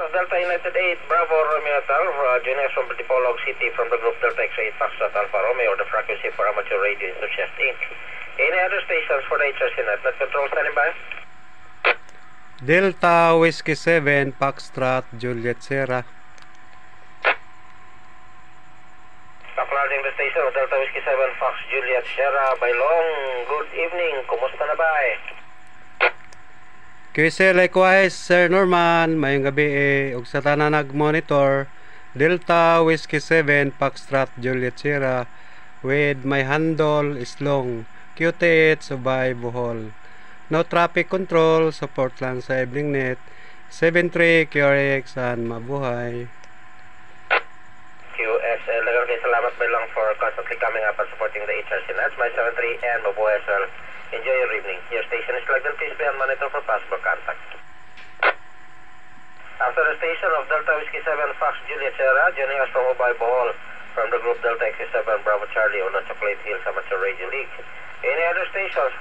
of Delta United 8, Bravo Romeo Alpha, Juniors from Dipolog City from the group Delta X8 Foxtrot Alpha Romeo, the frequency for amateur radio enthusiast Inc. Any other stations for the HRCnet? Net control standing by. Delta Whiskey 7, Foxtrot, Juliet Sierra. Acknowledging the station of Delta Whiskey 7, Fox Juliet Sierra, Bailong. Good evening. Kumusta na ba QC likewise, Sir Norman, mayong gabi ug sa tanan nag-monitor Delta Whiskey 7 Foxtrot Juliet Sierra with my handle is long QTH Subay Bohol. No traffic control, support lang sa evening net 73 QRX and mabuhay. QSL, salamat lang for constantly coming up and supporting the HRC Nets. My 73 and mabuhay sir. Enjoy your evening. Your station is plugged in. Please be on monitor for possible contact. After the station of Delta Whiskey 7 Fox Juliet Sierra, joining us from Ubay Bohol from the group Delta X7 Bravo Charlie on the Chocolate Hills Amateur Radio League. Any other stations for